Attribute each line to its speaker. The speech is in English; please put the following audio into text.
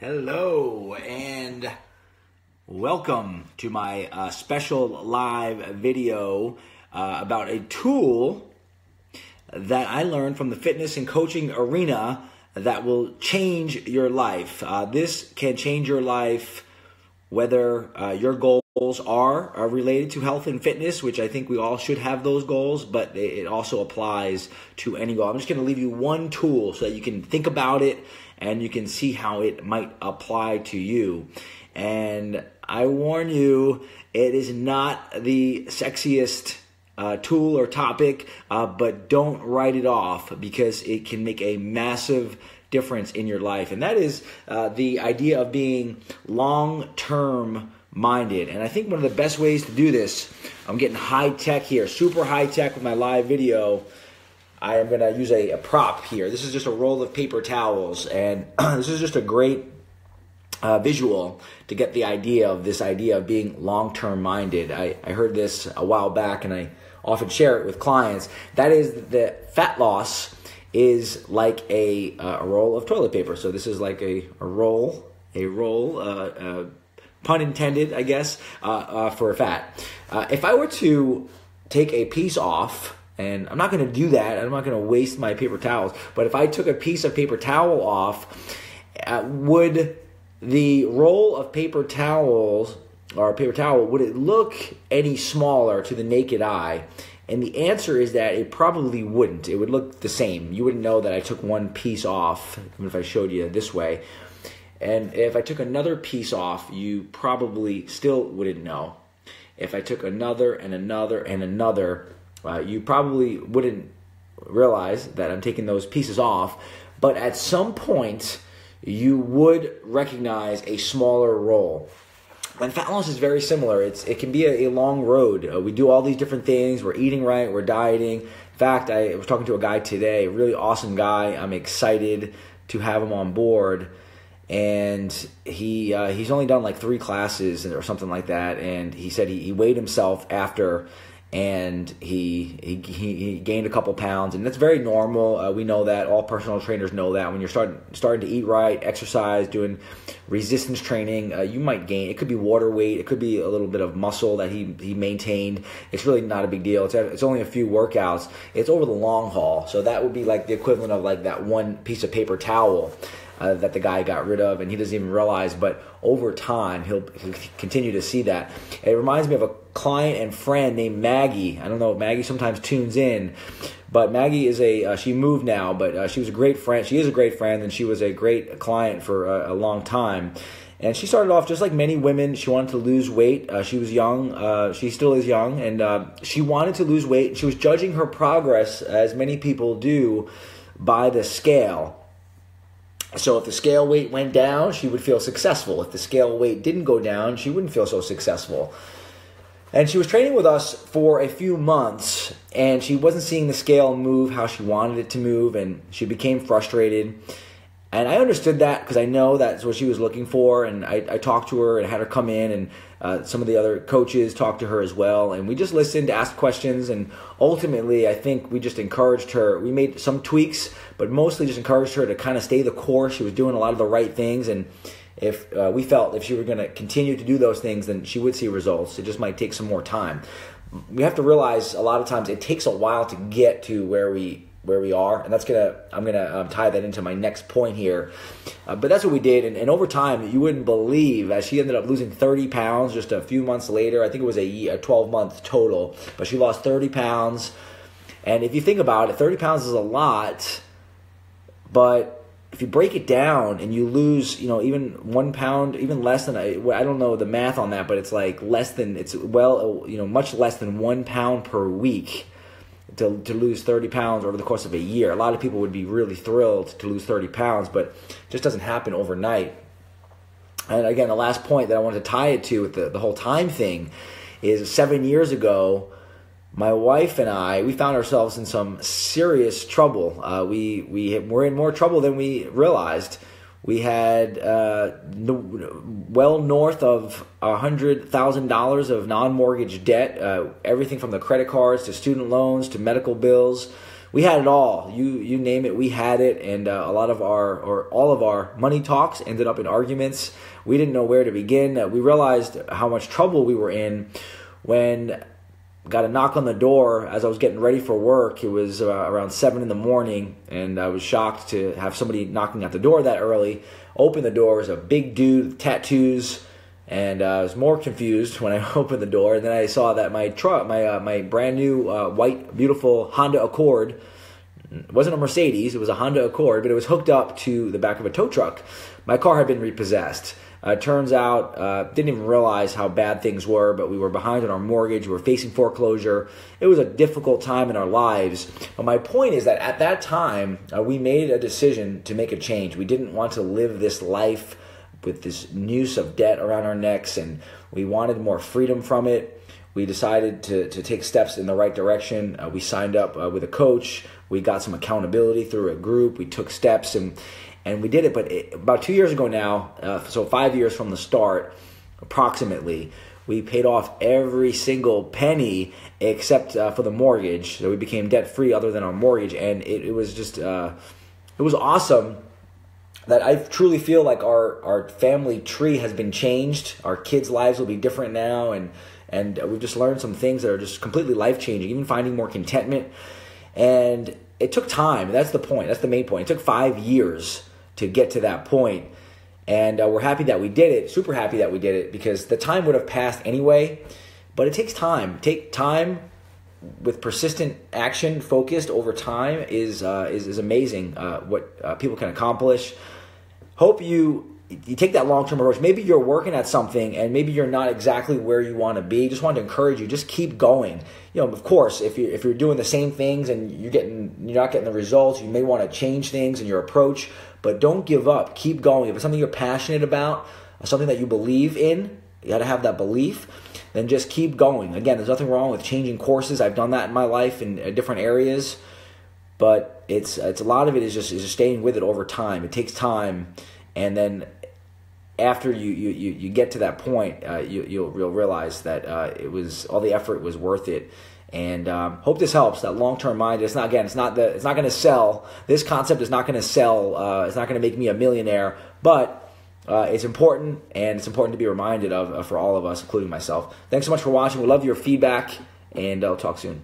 Speaker 1: Hello and welcome to my special live video about a tool that I learned from the fitness and coaching arena that will change your life. This can change your life whether your goals are related to health and fitness, which I think we all should have those goals, but it also applies to any goal. I'm just going to leave you one tool so that you can think about it and you can see how it might apply to you. And I warn you, it is not the sexiest tool or topic, but don't write it off because it can make a massive difference in your life. And that is the idea of being long-term minded. And I think one of the best ways to do this, I'm getting high tech here, super high tech with my live video. I am going to use a prop here. This is just a roll of paper towels, and this is just a great visual to get the idea of being long-term minded. I heard this a while back, and I often share it with clients. That is that fat loss is like a roll of toilet paper. So this is like a roll, pun intended, I guess, for fat. If I were to take a piece off, and I'm not going to do that, I'm not going to waste my paper towels, but if I took a piece of paper towel off, would the roll of paper towels or paper towel, would it look any smaller to the naked eye? And the answer is that it probably wouldn't. It would look the same. You wouldn't know that I took one piece off, even if I showed you this way. And if I took another piece off, you probably still wouldn't know. If I took another and another and another, you probably wouldn't realize that I'm taking those pieces off. But at some point, you would recognize a smaller roll. And fat loss is very similar. It can be a long road. We do all these different things. We're eating right. We're dieting. In fact, I was talking to a guy today, a really awesome guy. I'm excited to have him on board. And he's only done like 3 classes or something like that. And he said he weighed himself after, and he gained a couple pounds, and that's very normal. We know that. All personal trainers know that. When you're starting to eat right, exercise, doing resistance training, you might gain. It could be water weight. It could be a little bit of muscle that he maintained. It's really not a big deal. It's only a few workouts. It's over the long haul. So that would be like the equivalent of like that one piece of paper towel that the guy got rid of, and he doesn't even realize, but over time he'll continue to see that. It reminds me of a client and friend named Maggie. I don't know if Maggie sometimes tunes in, but Maggie is she moved now, but she was a great friend. She is a great friend, and she was a great client for a long time. And she started off just like many women. She wanted to lose weight. She was young. She still is young, and she wanted to lose weight. She was judging her progress, as many people do, by the scale. So if the scale weight went down, she would feel successful. If the scale weight didn't go down, she wouldn't feel so successful. And she was training with us for a few months, and she wasn't seeing the scale move how she wanted it to move, and she became frustrated. And I understood that because I know that's what she was looking for, and I talked to her and had her come in, and some of the other coaches talked to her as well, and we just listened, asked questions, and ultimately I think we just encouraged her. We made some tweaks, but mostly just encouraged her to kind of stay the course. She was doing a lot of the right things, and if we felt if she were going to continue to do those things, then she would see results. It just might take some more time. We have to realize a lot of times it takes a while to get to where we are, and I'm gonna tie that into my next point here. But that's what we did, and over time, you wouldn't believe, as she ended up losing 30 pounds just a few months later. I think it was a 12-month total, but she lost 30 pounds. And if you think about it, 30 pounds is a lot, but if you break it down and you lose, even 1 pound, even less than, I don't know the math on that, but it's like much less than 1 pound per week. To lose 30 pounds over the course of a year. A lot of people would be really thrilled to lose 30 pounds, but it just doesn't happen overnight. And again, the last point that I wanted to tie it to with the whole time thing is 7 years ago, my wife and I, we found ourselves in some serious trouble. We were in more trouble than we realized. We had well north of $100,000 of non-mortgage debt, everything from the credit cards to student loans to medical bills. we had it all. You name it, we had it. And a lot of all of our money talks ended up in arguments. We didn't know where to begin. We realized how much trouble we were in when got a knock on the door as I was getting ready for work. It was around 7 in the morning, and I was shocked to have somebody knocking at the door that early. Opened the door, it was a big dude with tattoos, and I was more confused when I opened the door. And then I saw that my truck, my brand new white, beautiful Honda Accord, it wasn't a Mercedes, it was a Honda Accord, but it was hooked up to the back of a tow truck. My car had been repossessed. Turns out, didn't even realize how bad things were, but we were behind on our mortgage. We were facing foreclosure. It was a difficult time in our lives. But my point is that at that time, we made a decision to make a change. We didn't want to live this life with this noose of debt around our necks, and we wanted more freedom from it. We decided to take steps in the right direction. We signed up with a coach. We got some accountability through a group. We took steps, and we did it. But about 2 years ago now, so 5 years from the start, approximately, we paid off every single penny except for the mortgage. So we became debt-free other than our mortgage. And it was just, it was awesome that I truly feel like our family tree has been changed. Our kids' lives will be different now. And we've just learned some things that are just completely life-changing, even finding more contentment. And it took time. That's the point. That's the main point. It took 5 years to get to that point. And we're happy that we did it, super happy that we did it, because the time would have passed anyway. But it takes time. Take time with persistent action, focused over time, is amazing what people can accomplish. Hope you take that long-term approach. Maybe you're working at something and maybe you're not exactly where you want to be. Just wanted to encourage you, just keep going. Of course, if you're doing the same things and you're not getting the results, you may want to change things in your approach, but don't give up. Keep going. If it's something you're passionate about, something that you believe in, you got to have that belief, then just keep going. Again, there's nothing wrong with changing courses. I've done that in my life in different areas, but it's a lot of it is just staying with it over time. It takes time, and then after you get to that point, you'll realize that all the effort was worth it. And hope this helps. That long-term mind. It's not going to sell. This concept is not going to sell. It's not going to make me a millionaire. But it's important, and it's important to be reminded of for all of us, including myself. Thanks so much for watching. We love your feedback, and I'll talk soon.